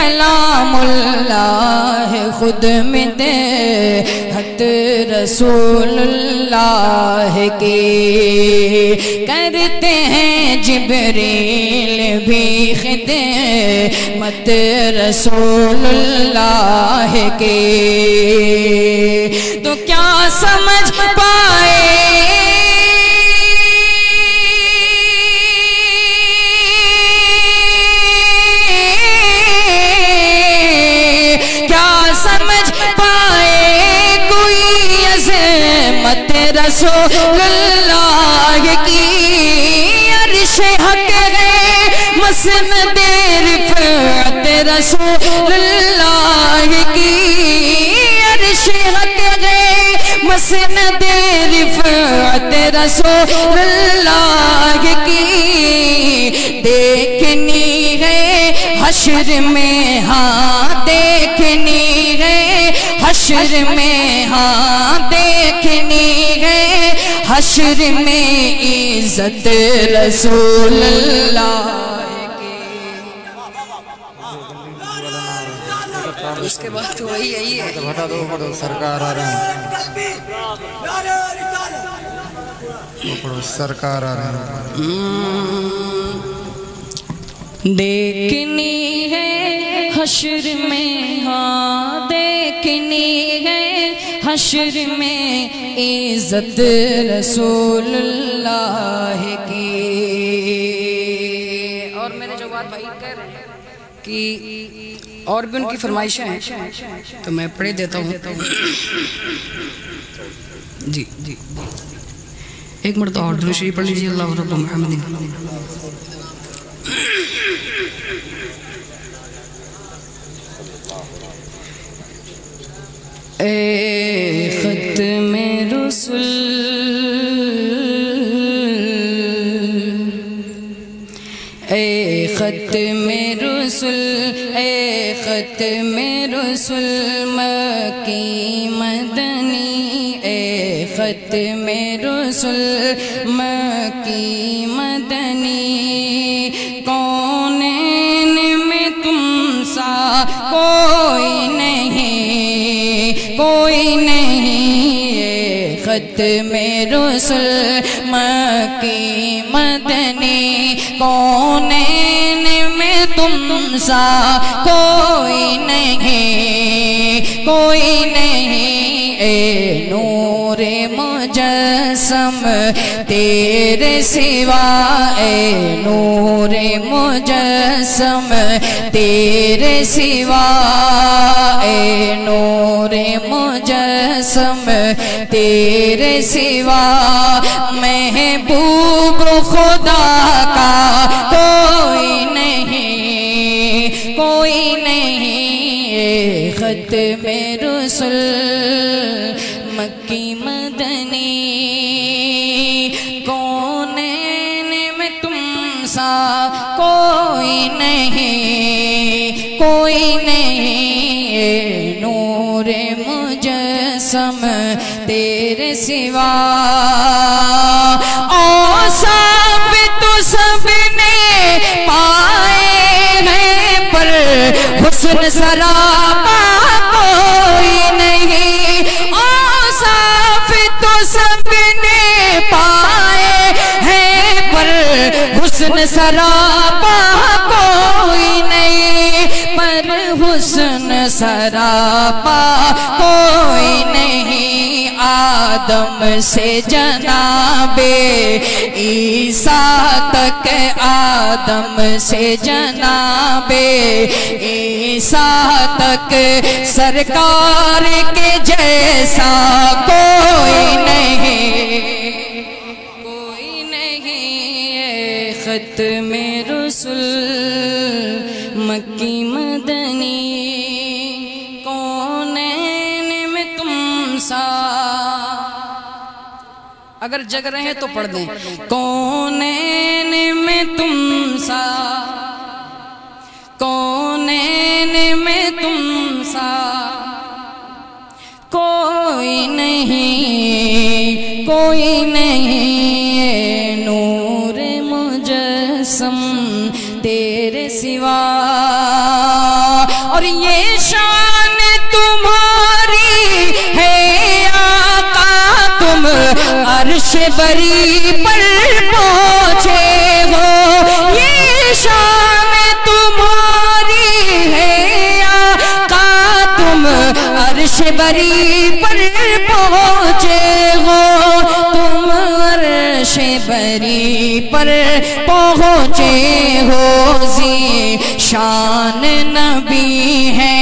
کلام اللہ خود میں دے حد رسول اللہ کی کرتے ہیں جبریل بھی خدمت رسول اللہ کی تو کیا سمجھ پائے رسول اللہ کی عرش حق ہے مسند رفعت رسول اللہ کی عرش حق ہے مسند رفعت رسول اللہ کی دیکھنی ہے حشر میں ہاں دیکھنی ہے حشر میں ہاں دیکھنی ہے حشر میں عزت رسول اللہ کی اس کے بعد تو وہی ہے سرکار آ رہے ہیں سرکار آ رہے ہیں دیکھنی ہے حشر میں ہاں دیکھنی ہے حشر میں عزت رسول اللہ کی اور میرے جو بات بھائی کہہ رہے ہیں کہ اور بھی ان کی فرمائشیں ہیں تو میں پڑھ دیتا ہوں جی ایک مرتبہ اور درود شریف پڑھ لیجیے اللہ رب محمد اے ختم رسول اے ختم رسول اے ختم رسول مکی مدنی اے ختم رسول مکی مدنی کونین میں تم سا کوئی نہیں کوئی نہیں اے ختم رسول مکی مدنی کونین میں تم سا کوئی نہیں کوئی نہیں اے نور مجسم تیرے سوا اے نور مجسم تیرے سوا اے نور مجسم تیرے سوا محبوب خدا کا کوئی نہیں کوئی نہیں اے ختم رسول مکی مدنی کونین میں تم سا کوئی نہیں کوئی نہیں اے نور مجسم تیرے سوا اوصاف تو سب نے پائے ہیں پر حسن سراپا کوئی نہیں اوصاف تو سب نے پائے ہیں پر حسن سراپا کوئی نہیں پر حسن سراپا کوئی نہیں آدم سے جناب عیسیٰ تک آدم سے جناب عیسیٰ تک سرکار کے جیسا کوئی نہیں کوئی نہیں اے ختم رسول مکی مدنی کونین میں تم سا اگر جگ رہے ہیں تو پڑھ دیں کونین میں تم سا کونین میں تم سا کوئی نہیں کوئی نہیں اے نور مجسم تیرے سوا عرش بری پر پہنچے ہو، یہ شان تمہاری ہے آقا، تم عرش بری پر پہنچے ہو، تم عرش بری پر پہنچے ہو، ذی شان نبی ہے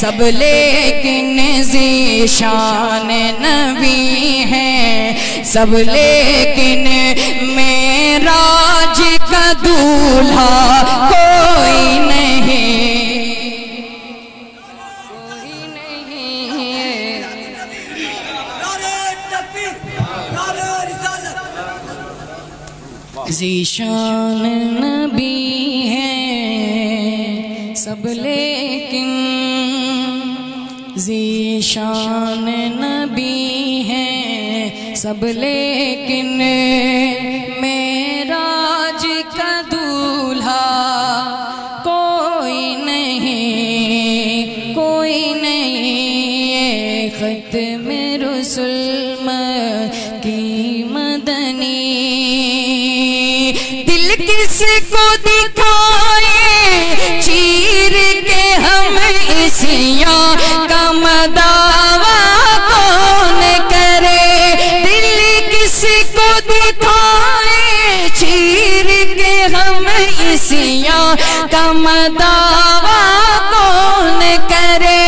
سب لیکن ذی شان نبی ہے سب، لیکن معراج کا دولہا کوئی نہیں، کوئی نہیں، ذی شان نبی ہے سب لیکن ذی شان نبی ہے سب، لیکن معراج کا دولہا کوئی نہیں، کوئی نہیں، ختم رسول مکی مدنی، دل کس کو دکھائے چیر کے ہم اسیاں کا مداوا کون کرے، دل کس کو دکھائے چیر کے ہم اسیاں کا مداوا کون کرے،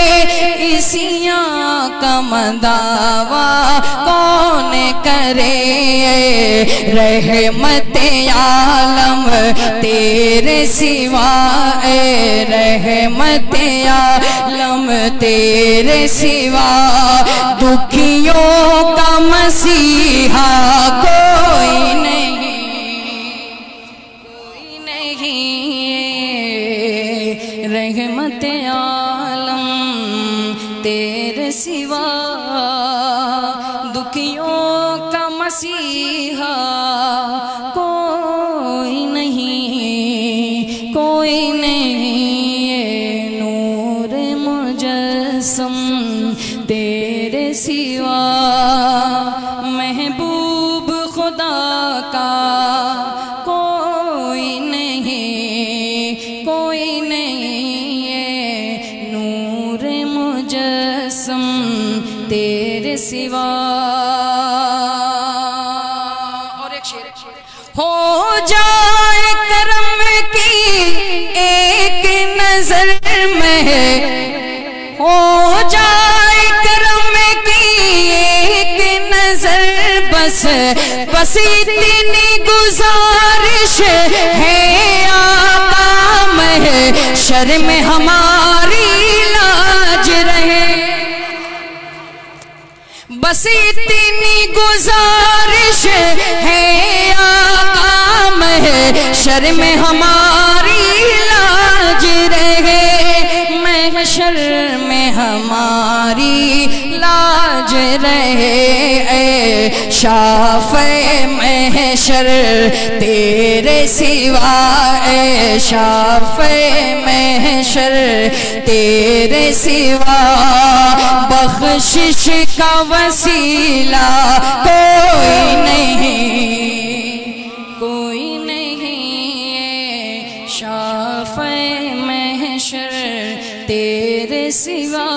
اسیاں کا مداوا کون کرے، رحمت عالم تیرے سوا، اے رحمت عالم تیرے سوا، دکھیوں کا مسیحا کوئی نہیں، کوئی نہیں، رحمت عالم تیرے سوا، دکھیوں کا مسیحا کوئی نہیں، کوئی نہیں، نور مجسم تیرے سوا، محبوب خدا کا کوئی نہیں، کوئی نہیں، نور مجسم تیرے سوا۔ اور ایک شعر، ہو جائے کرم کی ایک نظر میں، ہو جائے کرم کی ایک نظر، بس بس اتنی گزارش ہے آقا، محشر میں ہماری لاج رہے، بس اتنی گزارش ہے آقا، محشر میں ہماری لاج رہے، محشر میں ہماری لاج رہے، اے شافع محشر تیرے سوا، اے شافع محشر تیرے سوا، بخشش کا وسیلہ کوئی نہیں، کوئی نہیں، شافع محشر تیرے سوا،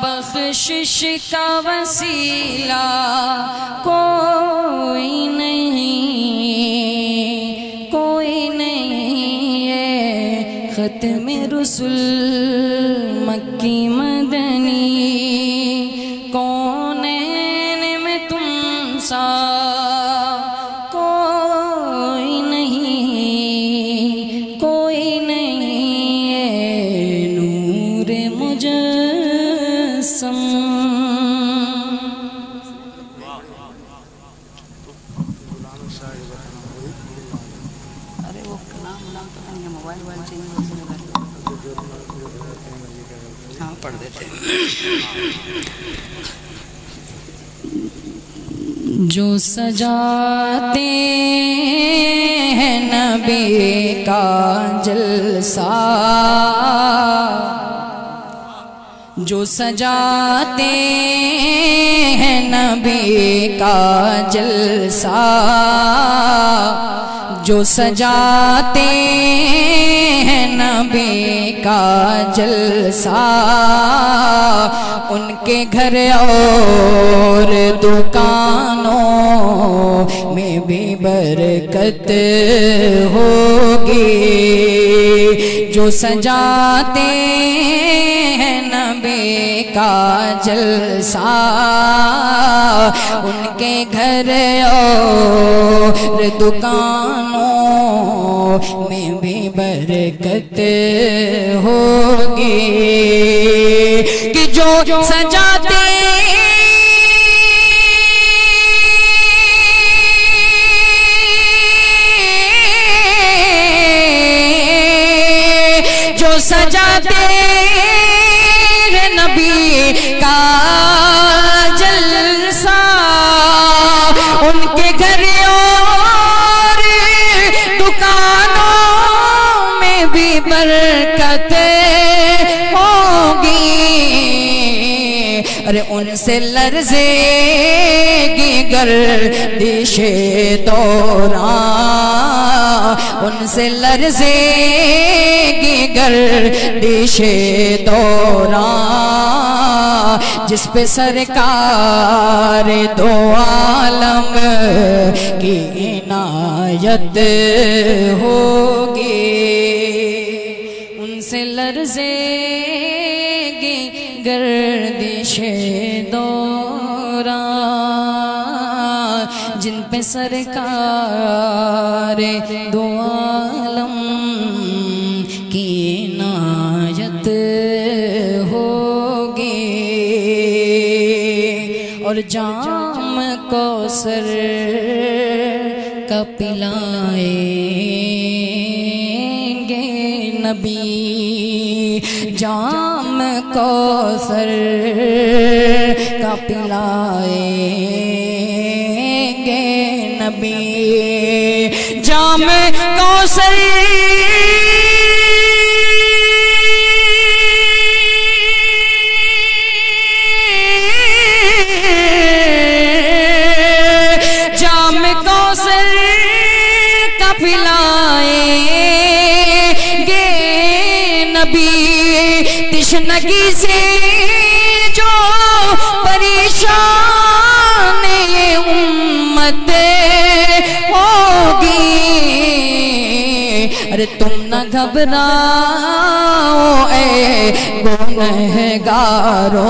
بخشش کا وسیلہ کوئی نہیں، کوئی نہیں، ختم رسول مکی مدنی، کونین میں تم سا کوئی نہیں، کوئی نہیں، نور مجسم۔ ارے وہ نام پتہ نہیں ہے، موبائل چینج ہو سکتا ہے، ہاں پڑھ دیتے ہیں۔ جو سجاتے ہیں نبی کا جلسہ، جو سجاتے ہیں نبی کا جلسہ، جو سجاتے ہیں نبی کا جلسہ، ان کے گھر اور دکانوں میں بھی برکت ہوگی۔ جو سجاتے ہیں نبی کا جلسہ، ان کے گھر اور دکانوں میں بھی برکت ہوگی۔ کہ جو سجاتے سجاتے ہیں نبی کا جلسہ، ان کے گھر اور دکانوں میں بھی برکت ہوگی۔ ارے ان سے لرزے گی گردش دوران، ان سے لرزے گی گردش دوران، جس پہ سرکار دو عالم کی عنایت ہوگی۔ ان سے لرزے گی گردش دوران، جن پہ سرکار دو عالم کی عنایت ہوگی۔ اور جام کوثر کا پلائیں گے نبی، جام کوثر کا پلائیں گے نبی، جام کوثر تشنگی سے جو پریشان یہ امت ہوگی۔ ارے تم نہ گھبراؤ اے گنہگاروں،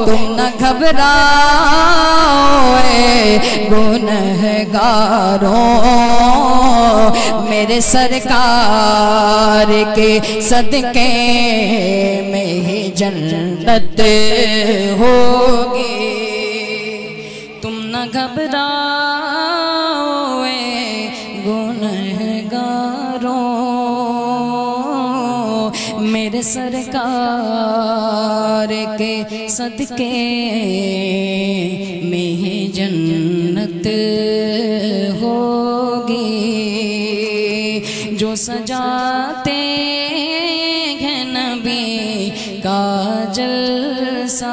تم نہ گھبراؤ اے گنہگاروں، میرے سرکار کے صدقے میں ہی جنت ہوگی۔ تم نہ گھبراؤ اے گنہگاروں، میرے سرکار کے صدقے میں ہی جنت ہوگی۔ جو سجاتے ہیں نبی کا جلسہ،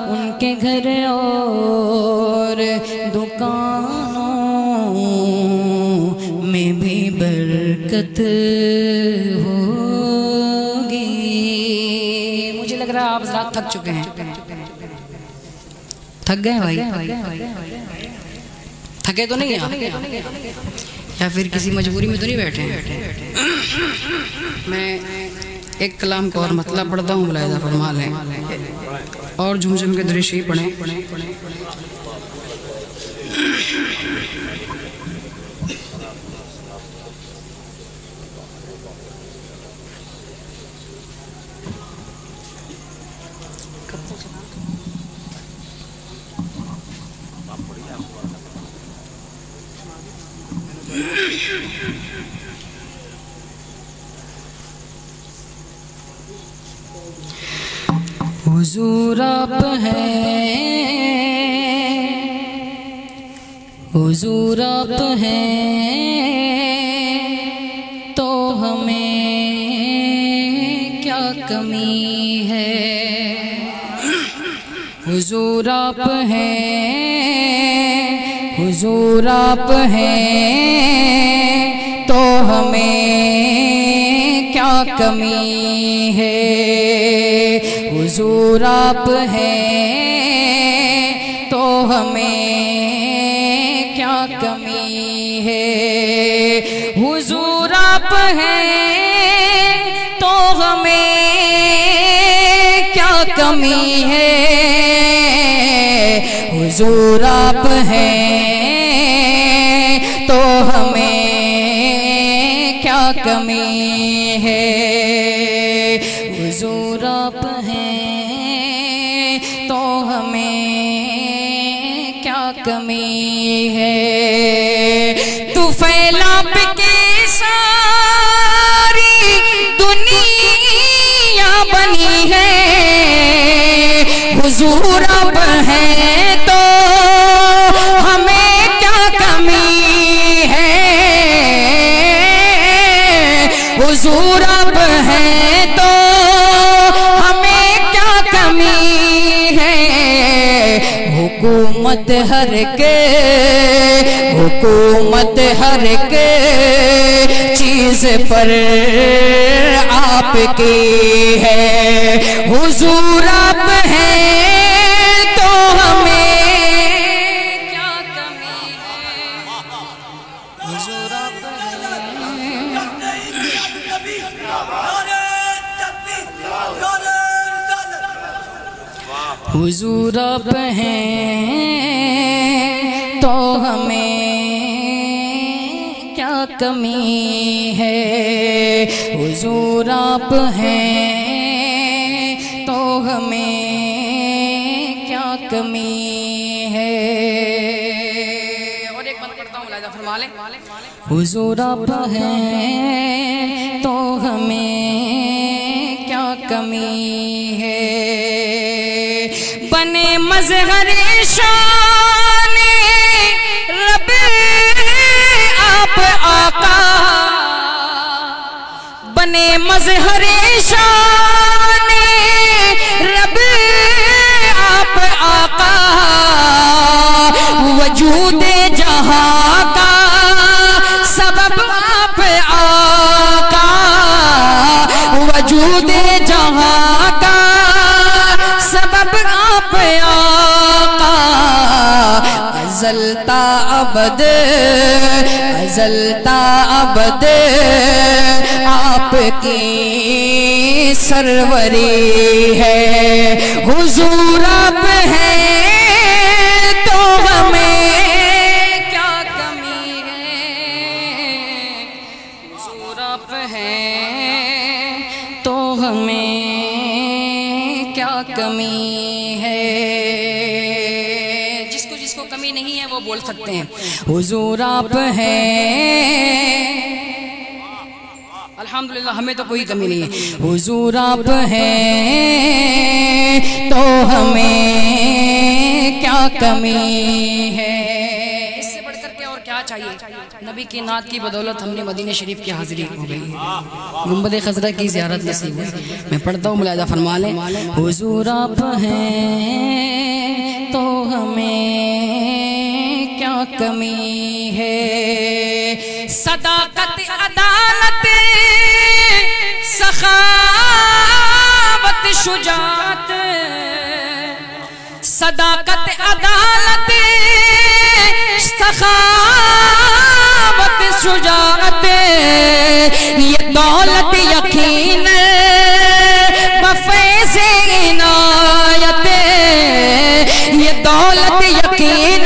ان کے گھر اور دکانوں میں بھی برکت ہوگی۔ مجھے لگ رہا ہے آپ حضرات تھک چکے ہیں، تھک گئے بھائی؟ تھکے تو نہیں ہیں یا پھر کسی مجبوری میں تو نہیں بیٹھے ہیں؟ میں ایک کلام کا اور مطلب پڑھتا ہوں، ملاحظہ فرما لیں اور جھم جھم کے درود شریف پڑھیں۔ حضور آپ ہیں، حضور آپ ہیں تو ہمیں کمی ہے حضور آپ ہیں حضور آپ ہیں تو ہمیں کیا کمی ہے حضور آپ ہیں تو ہمیں کیا کمی ہے حضور آپ ہیں تو ہمیں کیا کمی ہے حضور آپ ہیں تو ہمیں کیا کمی ہے حضور آپ ہیں تو ہمیں کیا کمی ہے تو پھیلا کے ساری دنیا بنی ہے حضور اب ہیں تو ہمیں کیا کمی ہے حضور اب ہیں تو ہمیں کیا کمی ہے حکومت ہر کے چیز پر آپ کی ہے حضور آپ ہیں تو ہمیں کیا کمی ہے حضور آپ ہیں حضور آپ ہیں تو ہمیں کیا کمی ہے حضور آپ ہیں تو ہمیں کیا کمی ہے اور ایک بند پڑھتا ہوں ملاحظہ فرما لیں حضور آپ ہیں تو ہمیں کیا کمی ہے بنے مظہر شان رب آپ آقا بنے مظہر شان رب آپ آقا وجود جہاں کا سبب آپ آقا وجود جہاں کا سبب آپ آقا ازل تا ابد آپ کی سروری ہے حضور آپ ہیں تو ہمیں کیا کمی ہے حضور آپ ہیں تو ہمیں کیا کمی ہے جس کو کمی نہیں ہے وہ بول سکتے ہیں حضور آپ ہیں الحمدللہ ہمیں تو کوئی کمی نہیں ہے حضور آپ ہیں تو ہمیں کیا کمی ہے اس سے بڑھ کر کے اور کیا چاہیے نبی کی نعت کی بدولت ہم نے مدینہ شریف کی حاضری ہو گئی گنبد خضرا کی زیارت نصیب ہے میں پڑھتا ہوں ملاحظہ فرما لیں حضور آپ ہیں تو ہمیں کیا کمی ہے صداقت عدالت سخاوت شجاعت صداقت عدالت سخاوت شجاعت یہ دولت یقین بفیض عنایت یہ دولت یقین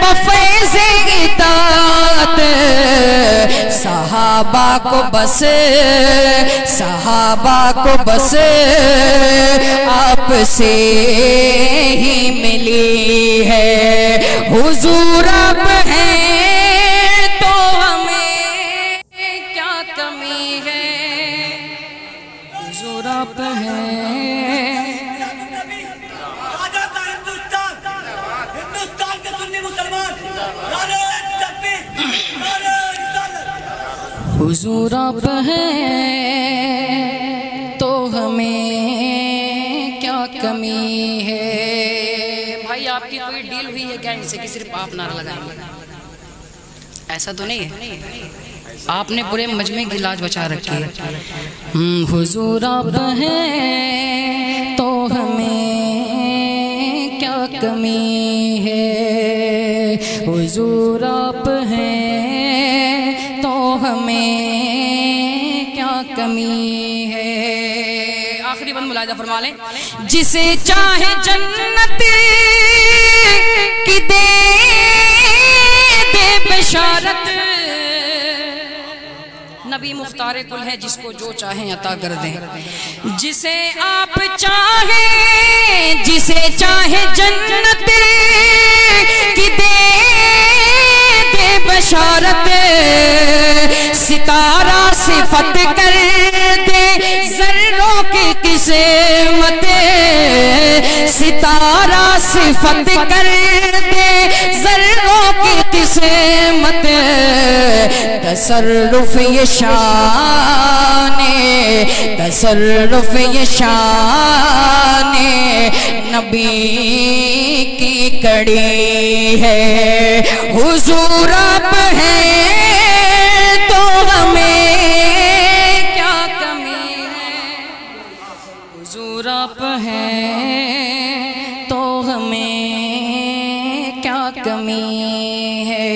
بفیض اطاعت صحابہ کو بس آپ سے ہی ملی ہے حضور آپ ہیں تو ہمیں کیا کمی ہے حضور آپ ہیں ہندوستان کے سنی مسلمان حضور آپ ہیں ہمیں کیا کمی ہے. بھائی آپ کی کوئی ڈیل ہوئی ہے کیا ان سے کہ صرف آپ نعرہ لگائیں گے؟ ایسا تو نہیں ہے. آپ نے پورے مجمع کی لاج بچا رکھی ہے. حضور آپ ہیں تو ہمیں کیا کمی ہے. حضور آپ ہیں تو ہمیں کیا کمی ہے. آخری بند ملاحظہ فرما لیں. جسے چاہے جنت کی دے بشارت. نبی مختار کل ہے جس کو جو چاہیں عطا کر دیں. جسے آپ چاہیں جسے چاہے جنت کی دے بشارت. ستارہ صفت کر دے ذروں کی قسمت. ستارہ صفت کر دے ذروں کی قسمت. تصرف یہ شان تصرف یہ شان نبی کی کڑی ہے. حضور آپ ہیں تو ہمیں کیا کمی ہے. حضور آپ ہیں تو ہمیں کیا کمی ہے.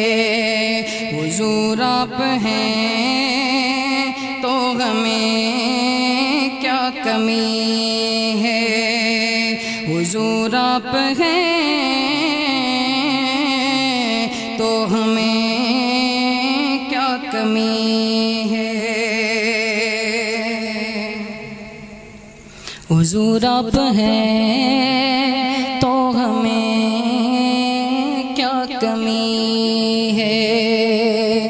حضور آپ ہیں تو ہمیں کیا کمی ہے. حضور آپ ہیں تو ہمیں کیا کمی ہے. حضور آپ ہیں تو ہمیں کیا کمی